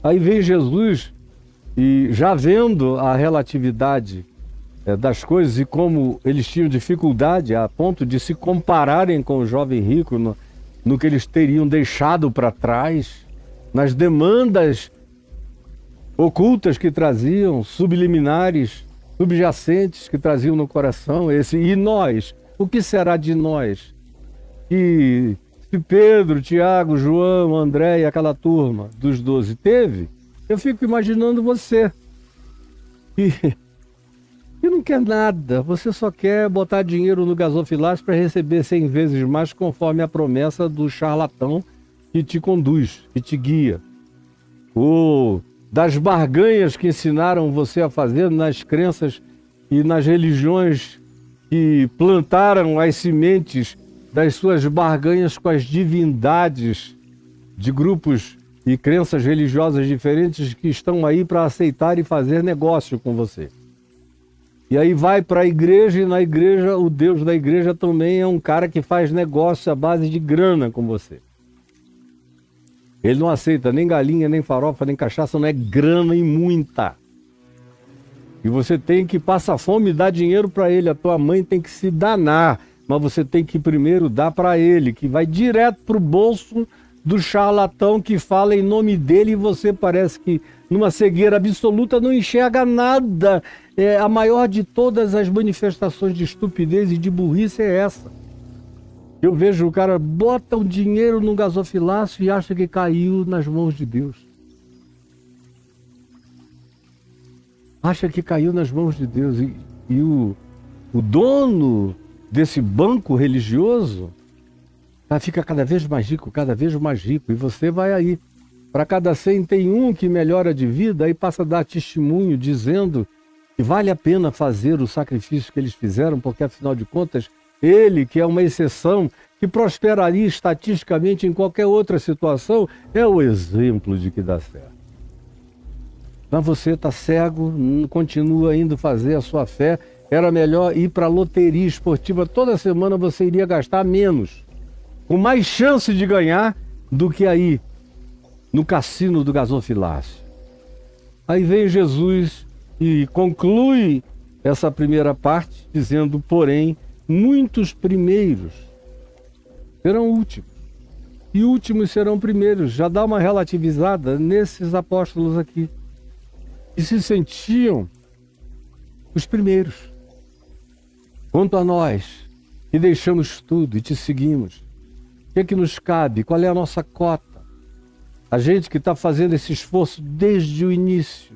Aí vem Jesus e já vendo a relatividade das coisas e como eles tinham dificuldade a ponto de se compararem com o jovem rico no que eles teriam deixado para trás, nas demandas ocultas que traziam, subliminares, subjacentes que traziam no coração. E nós? O que será de nós? E se Pedro, Tiago, João, André e aquela turma dos 12 teve, eu fico imaginando você. E não quer nada, você só quer botar dinheiro no gasofilácio para receber 100 vezes mais, conforme a promessa do charlatão que te conduz, que te guia. Ou das barganhas que ensinaram você a fazer nas crenças e nas religiões que plantaram as sementes das suas barganhas com as divindades de grupos e crenças religiosas diferentes que estão aí para aceitar e fazer negócio com você. E aí vai para a igreja, e na igreja, o Deus da igreja também é um cara que faz negócio à base de grana com você. Ele não aceita nem galinha, nem farofa, nem cachaça, não é grana e muita. E você tem que passar fome e dar dinheiro para ele. A tua mãe tem que se danar, mas você tem que primeiro dar para ele, que vai direto para o bolso do charlatão que fala em nome dele, e você parece que numa cegueira absoluta não enxerga nada. A maior de todas as manifestações de estupidez e de burrice é essa. Eu vejo o cara bota o dinheiro no gasofilácio e acha que caiu nas mãos de Deus. Acha que caiu nas mãos de Deus. E o dono desse banco religioso fica cada vez mais rico, cada vez mais rico. E você vai aí. Para cada 100 tem um que melhora de vida, aí passa a dar testemunho dizendo que vale a pena fazer o sacrifício que eles fizeram, porque afinal de contas, ele, que é uma exceção, que prosperaria estatisticamente em qualquer outra situação, é o exemplo de que dá certo. Mas você está cego, continua indo fazer a sua fé. Era melhor ir para a loteria esportiva. Toda semana você iria gastar menos, com mais chance de ganhar do que aí no cassino do gasofilácio. Aí vem Jesus e conclui essa primeira parte dizendo, porém, muitos primeiros serão últimos, e últimos serão primeiros. Já dá uma relativizada nesses apóstolos aqui, que se sentiam os primeiros. Quanto a nós, que deixamos tudo e te seguimos, o que é que nos cabe? Qual é a nossa cota? A gente que está fazendo esse esforço desde o início,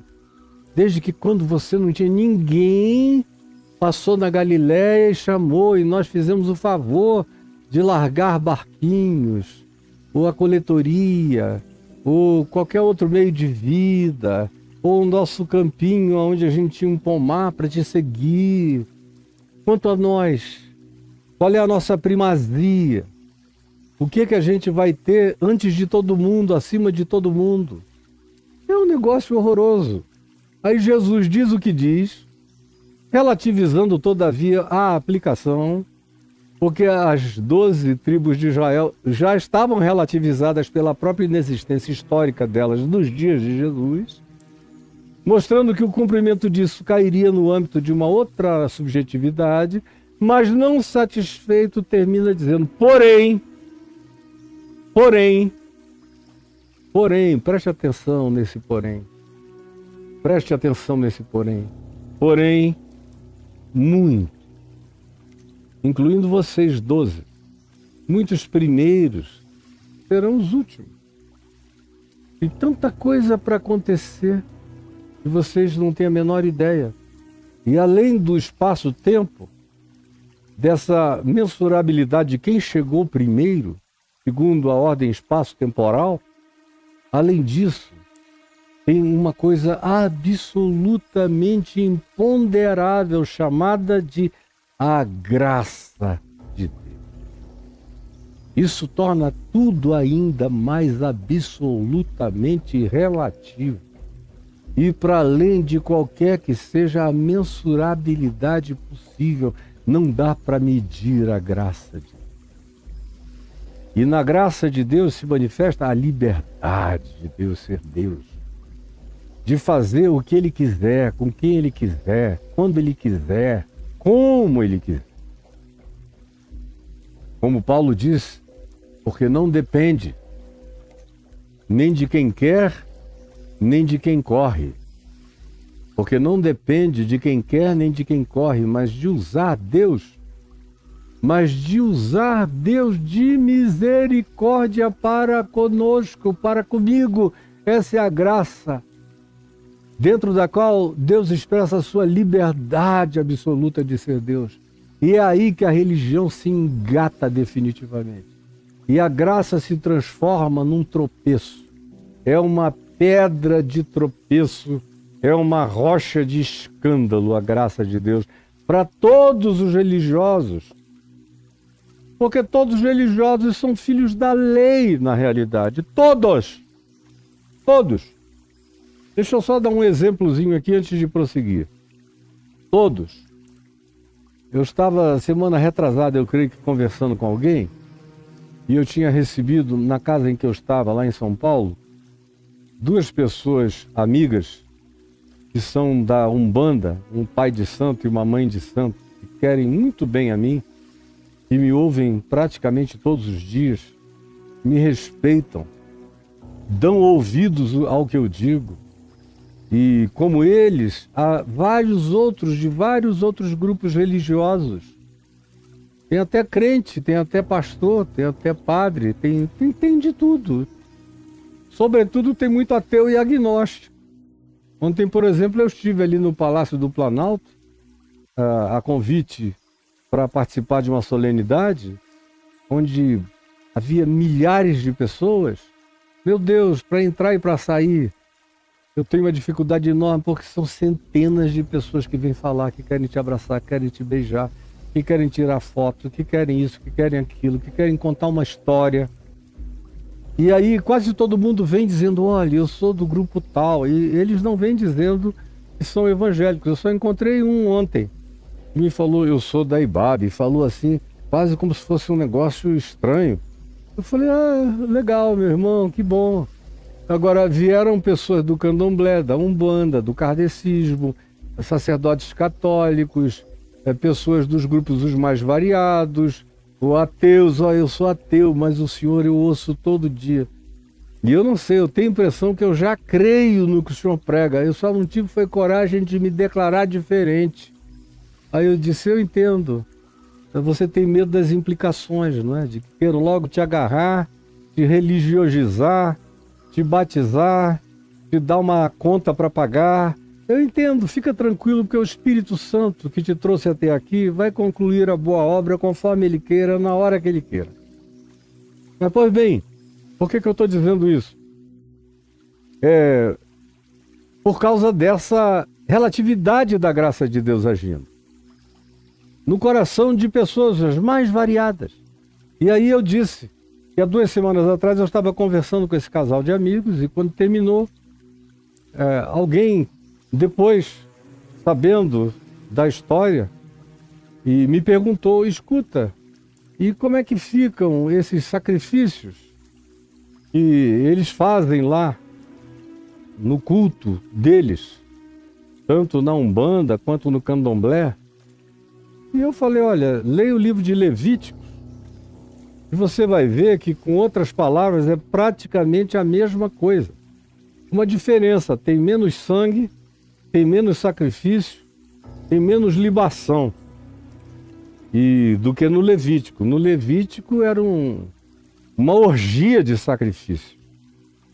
desde que quando você não tinha ninguém, passou na Galiléia e chamou, e nós fizemos o favor de largar barquinhos, ou a coletoria, ou qualquer outro meio de vida, ou o nosso campinho onde a gente tinha um pomar para te seguir. Quanto a nós, qual é a nossa primazia? O que a gente vai ter antes de todo mundo, acima de todo mundo? É um negócio horroroso. Aí Jesus diz o que diz, relativizando todavia a aplicação, porque as 12 tribos de Israel já estavam relativizadas pela própria inexistência histórica delas nos dias de Jesus, mostrando que o cumprimento disso cairia no âmbito de uma outra subjetividade, mas não satisfeito termina dizendo, porém, preste atenção nesse porém. Preste atenção nesse porém. Porém, muito, incluindo vocês 12, muitos primeiros serão os últimos. Tem tanta coisa para acontecer que vocês não têm a menor ideia. E além do espaço-tempo, dessa mensurabilidade de quem chegou primeiro, segundo a ordem espaço-temporal, além disso, tem uma coisa absolutamente imponderável chamada de a graça de Deus. Isso torna tudo ainda mais absolutamente relativo e para além de qualquer que seja a mensurabilidade possível, não dá para medir a graça de Deus. E na graça de Deus se manifesta a liberdade de Deus ser Deus. de fazer o que ele quiser, com quem ele quiser, quando ele quiser, como ele quiser. Como Paulo diz, porque não depende nem de quem quer, nem de quem corre. Porque não depende de quem quer, nem de quem corre, mas de usar Deus. Mas de usar Deus de misericórdia para conosco, para comigo. Essa é a graça, dentro da qual Deus expressa a sua liberdade absoluta de ser Deus. E é aí que a religião se engata definitivamente. E a graça se transforma num tropeço. É uma pedra de tropeço, é uma rocha de escândalo, a graça de Deus, para todos os religiosos. Porque todos os religiosos são filhos da lei, na realidade. Todos! Todos! Deixa eu só dar um exemplozinho aqui antes de prosseguir. Todos. Eu estava, semana retrasada, eu creio que conversando com alguém, e eu tinha recebido, na casa em que eu estava, lá em São Paulo, 2 pessoas amigas, que são da Umbanda, um pai de santo e uma mãe de santo, que querem muito bem a mim, que me ouvem praticamente todos os dias, me respeitam, dão ouvidos ao que eu digo. E como eles, há vários outros, de vários outros grupos religiosos. Tem até crente, tem até pastor, tem até padre, tem de tudo. Sobretudo tem muito ateu e agnóstico. Ontem, por exemplo, eu estive ali no Palácio do Planalto, a convite para participar de uma solenidade, onde havia milhares de pessoas. Meu Deus, para entrar e para sair, eu tenho uma dificuldade enorme, porque são centenas de pessoas que vêm falar, que querem te abraçar, que querem te beijar, que querem tirar foto, que querem isso, que querem aquilo, que querem contar uma história. E aí quase todo mundo vem dizendo, olha, eu sou do grupo tal, e eles não vêm dizendo que são evangélicos. Eu só encontrei um ontem, que me falou, eu sou da IBAB, e falou assim, quase como se fosse um negócio estranho. Eu falei, legal, meu irmão, que bom. Agora, vieram pessoas do candomblé, da umbanda, do kardecismo, sacerdotes católicos, pessoas dos grupos os mais variados, ateus, eu sou ateu, mas o senhor eu ouço todo dia. E eu não sei, eu tenho a impressão que eu já creio no que o senhor prega, eu só não tive foi coragem de me declarar diferente. Aí eu disse, eu entendo, você tem medo das implicações, não é? De que queiram logo te agarrar, te religiosizar, te batizar, te dar uma conta para pagar. Eu entendo, fica tranquilo, porque o Espírito Santo que te trouxe até aqui vai concluir a boa obra conforme Ele queira, na hora que Ele queira. Mas, pois bem, por que eu estou dizendo isso? Por causa dessa relatividade da graça de Deus agindo no coração de pessoas as mais variadas. E aí eu disse que há 2 semanas atrás eu estava conversando com esse casal de amigos, e quando terminou, alguém, depois, sabendo da história, e me perguntou, escuta, e como é que ficam esses sacrifícios que eles fazem lá no culto deles, tanto na Umbanda quanto no Candomblé? E eu falei, olha, leia o livro de Levíticos, e você vai ver que, com outras palavras, é praticamente a mesma coisa. Uma diferença, tem menos sangue, tem menos sacrifício, tem menos libação do que no Levítico. No Levítico era uma orgia de sacrifício.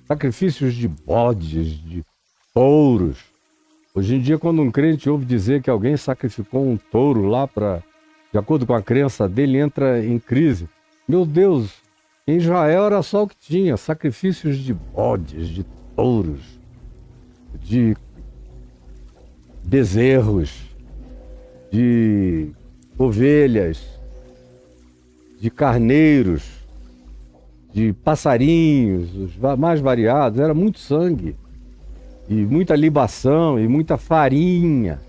Sacrifícios de bodes, de touros. Hoje em dia, quando um crente ouve dizer que alguém sacrificou um touro lá, de acordo com a crença dele, entra em crise. Meu Deus, em Israel era só o que tinha, sacrifícios de bodes, de touros, de bezerros, de ovelhas, de carneiros, de passarinhos, os mais variados. Era muito sangue, e muita libação, e muita farinha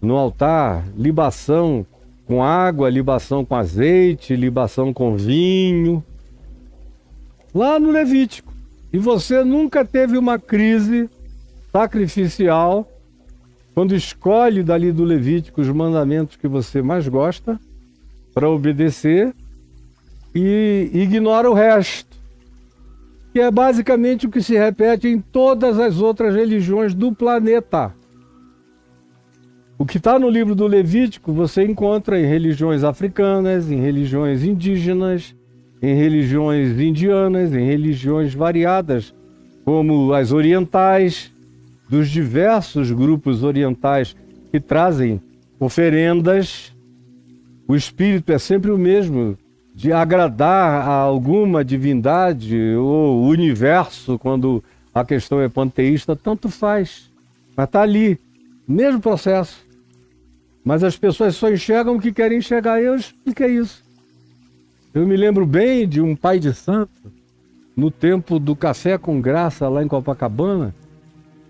no altar, libação com água, libação com azeite, libação com vinho, lá no Levítico. E você nunca teve uma crise sacrificial, quando escolhe dali do Levítico os mandamentos que você mais gosta para obedecer e ignora o resto, que é basicamente o que se repete em todas as outras religiões do planeta. O que está no livro do Levítico você encontra em religiões africanas, em religiões indígenas, em religiões indianas, em religiões variadas, como as orientais, dos diversos grupos orientais que trazem oferendas. O espírito é sempre o mesmo, de agradar a alguma divindade ou universo, quando a questão é panteísta, tanto faz. Mas está ali, mesmo processo. Mas as pessoas só enxergam o que querem enxergar. Eu expliquei isso. Eu me lembro bem de um pai de santo, no tempo do Café com Graça, lá em Copacabana,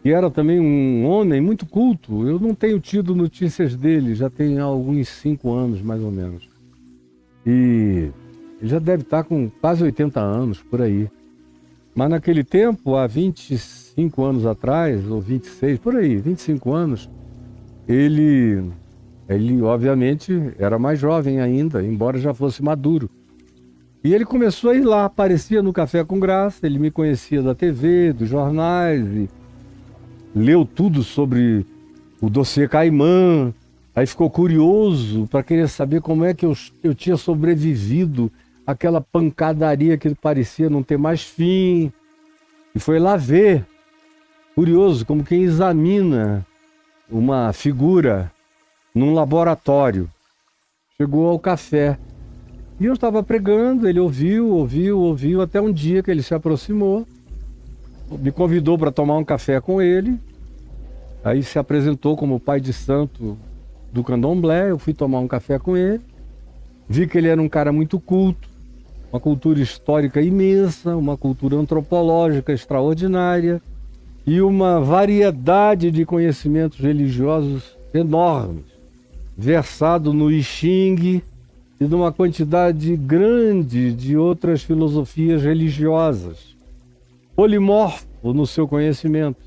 que era também um homem muito culto. Eu não tenho tido notícias dele, já tem alguns 5 anos, mais ou menos. E ele já deve estar com quase 80 anos, por aí. Mas naquele tempo, há 25 anos atrás, ou 26, por aí, 25 anos, ele obviamente era mais jovem ainda, embora já fosse maduro. E ele começou a ir lá, aparecia no Café com Graça, ele me conhecia da TV, dos jornais, e leu tudo sobre o dossiê Caimã, aí ficou curioso para querer saber como é que eu tinha sobrevivido àquela pancadaria que parecia não ter mais fim. E foi lá ver, curioso, como quem examina uma figura num laboratório. Chegou ao café. E eu estava pregando, ele ouviu, até um dia que ele se aproximou, me convidou para tomar um café com ele, aí se apresentou como pai de santo do Candomblé, eu fui tomar um café com ele, vi que ele era um cara muito culto, uma cultura histórica imensa, uma cultura antropológica extraordinária e uma variedade de conhecimentos religiosos enormes, versado no I Ching e numa quantidade grande de outras filosofias religiosas, polimorfo no seu conhecimento.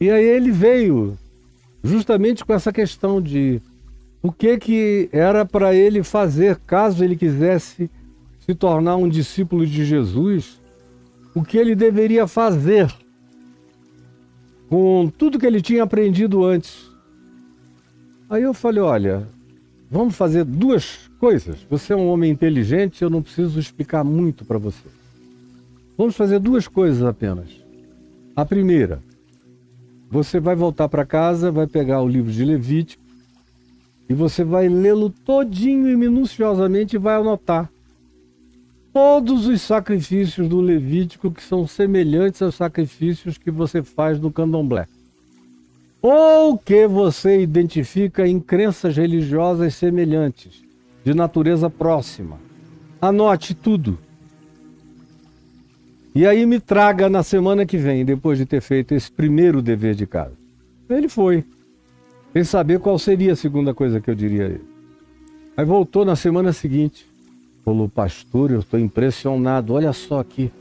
E aí ele veio justamente com essa questão de o que era para ele fazer caso ele quisesse se tornar um discípulo de Jesus, o que ele deveria fazer com tudo que ele tinha aprendido antes. Aí eu falei, olha, vamos fazer 2 coisas. Você é um homem inteligente, eu não preciso explicar muito para você. Vamos fazer 2 coisas apenas. A primeira, você vai voltar para casa, vai pegar o livro de Levítico e você vai lê-lo todinho e minuciosamente e vai anotar todos os sacrifícios do Levítico que são semelhantes aos sacrifícios que você faz no Candomblé, ou que você identifica em crenças religiosas semelhantes, de natureza próxima. Anote tudo. E aí me traga na semana que vem, depois de ter feito esse primeiro dever de casa. Ele foi, sem saber qual seria a segunda coisa que eu diria a ele. Aí voltou na semana seguinte, falou, pastor, eu estou impressionado, olha só aqui.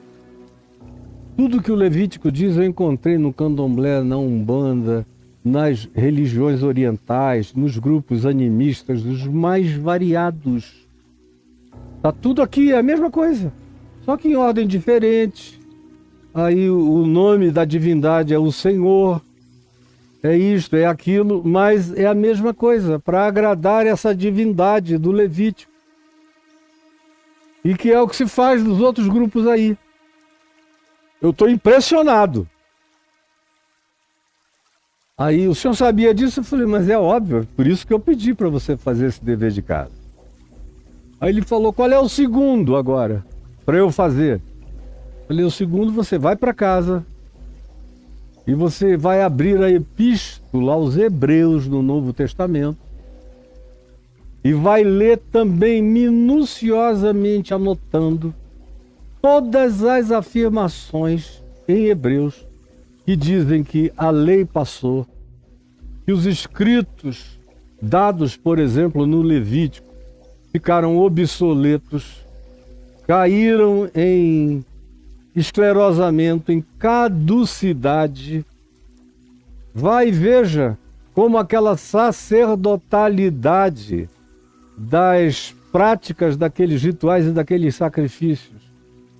Tudo que o Levítico diz eu encontrei no Candomblé, na Umbanda, nas religiões orientais, nos grupos animistas, dos mais variados. Tá tudo aqui, é a mesma coisa, só que em ordem diferente. Aí o nome da divindade é o Senhor, é isto, é aquilo, mas é a mesma coisa, para agradar essa divindade do Levítico. E que é o que se faz nos outros grupos aí. Eu estou impressionado. Aí o senhor sabia disso? Eu falei, mas é óbvio, por isso que eu pedi para você fazer esse dever de casa. Aí ele falou, qual é o segundo agora, para eu fazer? Eu falei, o segundo você vai para casa e você vai abrir a epístola aos Hebreus no Novo Testamento e vai ler também minuciosamente, anotando todas as afirmações em Hebreus que dizem que a lei passou, que os escritos dados, por exemplo, no Levítico, ficaram obsoletos, caíram em esclerosamento, em caducidade, Vai e veja como aquela sacerdotalidade das práticas daqueles rituais e daqueles sacrifícios.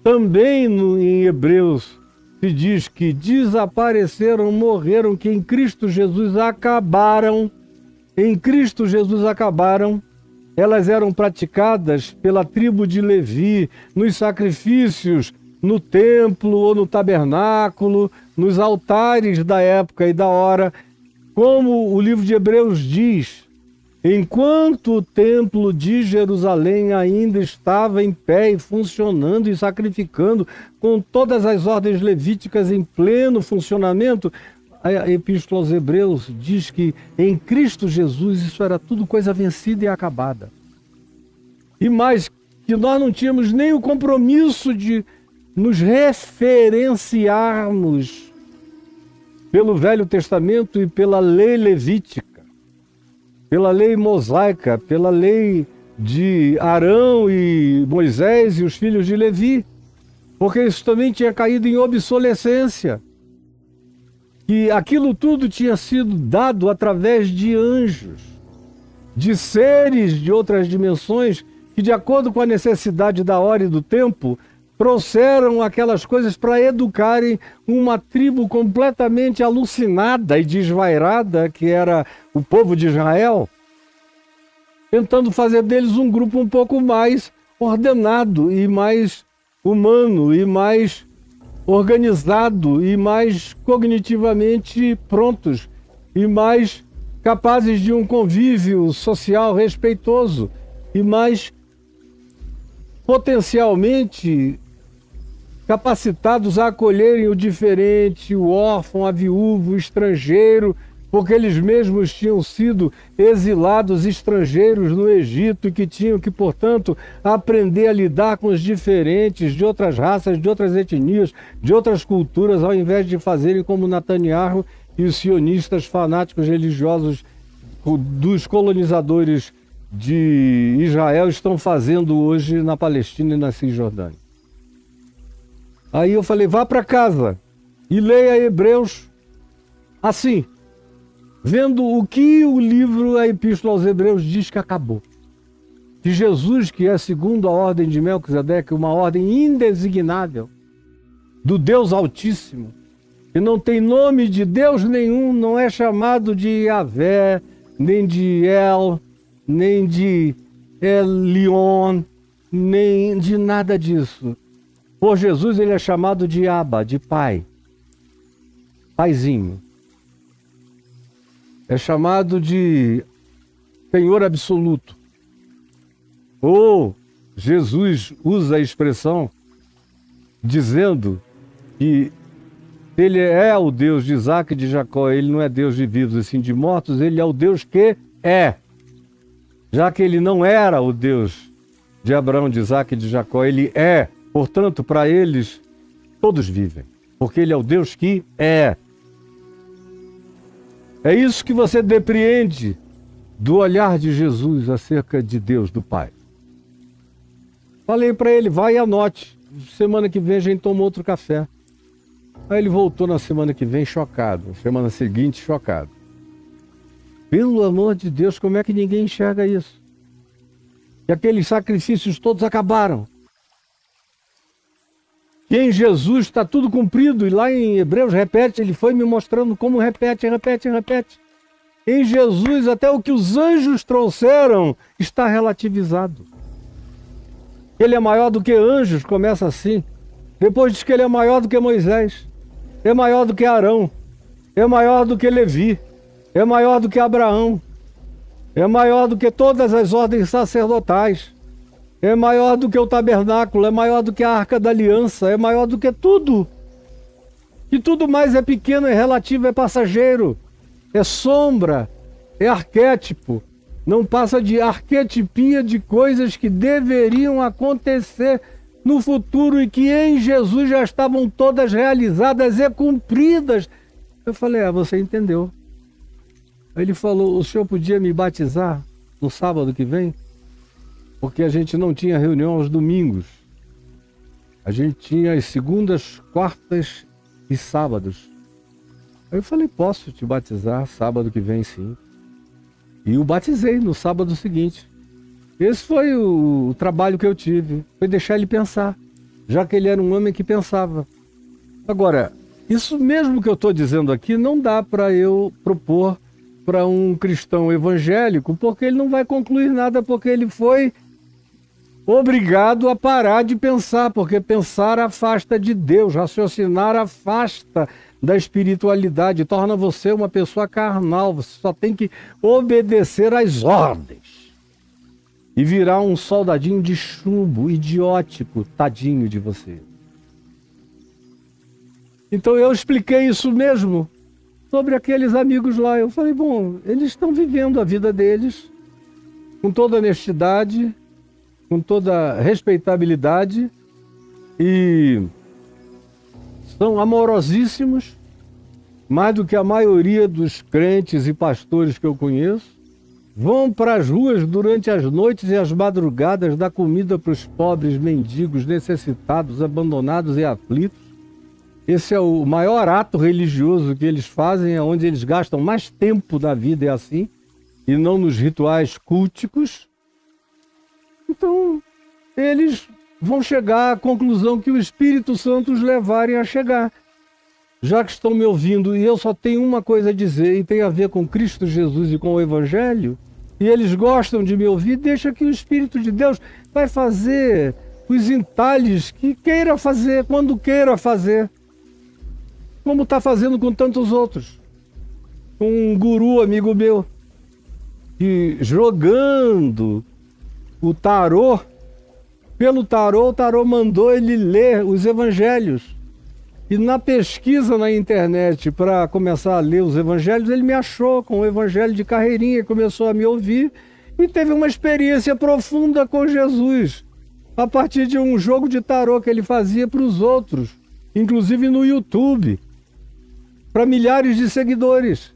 Também em Hebreus se diz que desapareceram, morreram, que em Cristo Jesus acabaram. Em Cristo Jesus acabaram. Elas eram praticadas pela tribo de Levi, nos sacrifícios, no templo ou no tabernáculo, nos altares da época e da hora. Como o livro de Hebreus diz, enquanto o templo de Jerusalém ainda estava em pé e funcionando e sacrificando, com todas as ordens levíticas em pleno funcionamento, a Epístola aos Hebreus diz que em Cristo Jesus isso era tudo coisa vencida e acabada. E mais, que nós não tínhamos nem o compromisso de nos referenciarmos pelo Velho Testamento e pela lei levítica, pela lei mosaica, pela lei de Arão e Moisés e os filhos de Levi, porque isso também tinha caído em obsolescência. Que aquilo tudo tinha sido dado através de anjos, de seres de outras dimensões, que de acordo com a necessidade da hora e do tempo, trouxeram aquelas coisas para educarem uma tribo completamente alucinada e desvairada, que era o povo de Israel, tentando fazer deles um grupo um pouco mais ordenado e mais humano e mais organizado e mais cognitivamente prontos e mais capazes de um convívio social respeitoso e mais potencialmente capacitados a acolherem o diferente, o órfão, a viúva, o estrangeiro, porque eles mesmos tinham sido exilados estrangeiros no Egito e que tinham que, portanto, aprender a lidar com os diferentes de outras raças, de outras etnias, de outras culturas, ao invés de fazerem como Netanyahu e os sionistas fanáticos religiosos dos colonizadores de Israel estão fazendo hoje na Palestina e na Cisjordânia. Aí eu falei, vá para casa e leia Hebreus assim, vendo o que o livro, a Epístola aos Hebreus diz que acabou. Que Jesus, que é segundo a ordem de Melquisedeque, uma ordem indesignável do Deus Altíssimo, que não tem nome de Deus nenhum, não é chamado de Yahvé, nem de El, nem de Elion, nem de nada disso. Por Jesus ele é chamado de Abba, de Pai, Paizinho. É chamado de Senhor absoluto. Ou Jesus usa a expressão dizendo que ele é o Deus de Isaac e de Jacó, ele não é Deus de vivos e sim de mortos, ele é o Deus que é. Já que ele não era o Deus de Abraão, de Isaac e de Jacó, ele é. Portanto, para eles, todos vivem, porque ele é o Deus que é. É isso que você depreende do olhar de Jesus acerca de Deus, do Pai. Falei para ele, vai e anote. Semana que vem a gente toma outro café. Aí ele voltou na semana que vem chocado, semana seguinte chocado. Pelo amor de Deus, como é que ninguém enxerga isso? E aqueles sacrifícios todos acabaram. Que em Jesus está tudo cumprido, e lá em Hebreus repete, ele foi me mostrando como repete. Em Jesus até o que os anjos trouxeram está relativizado. Ele é maior do que anjos, começa assim. Depois diz que ele é maior do que Moisés, é maior do que Arão, é maior do que Levi, é maior do que Abraão, é maior do que todas as ordens sacerdotais. É maior do que o tabernáculo, é maior do que a arca da aliança, é maior do que tudo. E tudo mais é pequeno, é relativo, é passageiro, é sombra, é arquétipo. Não passa de arquetipia de coisas que deveriam acontecer no futuro e que em Jesus já estavam todas realizadas e cumpridas. Eu falei, você entendeu. Aí ele falou, o senhor podia me batizar no sábado que vem? Porque a gente não tinha reunião aos domingos. A gente tinha as segundas, quartas e sábados. Aí eu falei, posso te batizar sábado que vem, sim. E o batizei no sábado seguinte. Esse foi o trabalho que eu tive, foi deixar ele pensar, já que ele era um homem que pensava. Agora, isso mesmo que eu estou dizendo aqui não dá para eu propor para um cristão evangélico, porque ele não vai concluir nada, porque ele foi obrigado a parar de pensar, porque pensar afasta de Deus, raciocinar afasta da espiritualidade, torna você uma pessoa carnal, você só tem que obedecer às ordens e virar um soldadinho de chumbo, idiótico, tadinho de você. Então eu expliquei isso mesmo sobre aqueles amigos lá. Eu falei, bom, eles estão vivendo a vida deles com toda honestidade, com toda respeitabilidade e são amorosíssimos, mais do que a maioria dos crentes e pastores que eu conheço. Vão para as ruas durante as noites e as madrugadas dar comida para os pobres, mendigos, necessitados, abandonados e aflitos. Esse é o maior ato religioso que eles fazem, é onde eles gastam mais tempo da vida, é assim, e não nos rituais culticos. Então, eles vão chegar à conclusão que o Espírito Santo os levarem a chegar. Já que estão me ouvindo e eu só tenho uma coisa a dizer e tem a ver com Cristo Jesus e com o Evangelho, e eles gostam de me ouvir, deixa que o Espírito de Deus vai fazer os entalhes que queira fazer, quando queira fazer, como está fazendo com tantos outros. Um guru amigo meu, que jogando o tarô, pelo tarô, o tarô mandou ele ler os evangelhos. E na pesquisa na internet para começar a ler os evangelhos, ele me achou com o evangelho de carreirinha, começou a me ouvir e teve uma experiência profunda com Jesus, a partir de um jogo de tarô que ele fazia para os outros, inclusive no YouTube, para milhares de seguidores.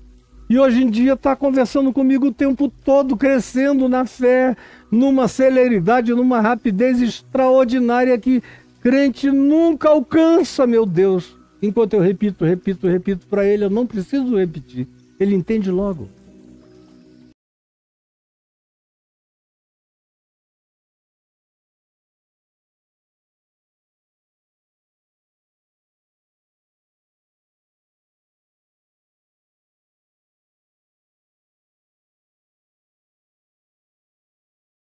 E hoje em dia está conversando comigo o tempo todo, crescendo na fé, numa celeridade, numa rapidez extraordinária que crente nunca alcança, meu Deus. Enquanto eu repito para ele, eu não preciso repetir. Ele entende logo.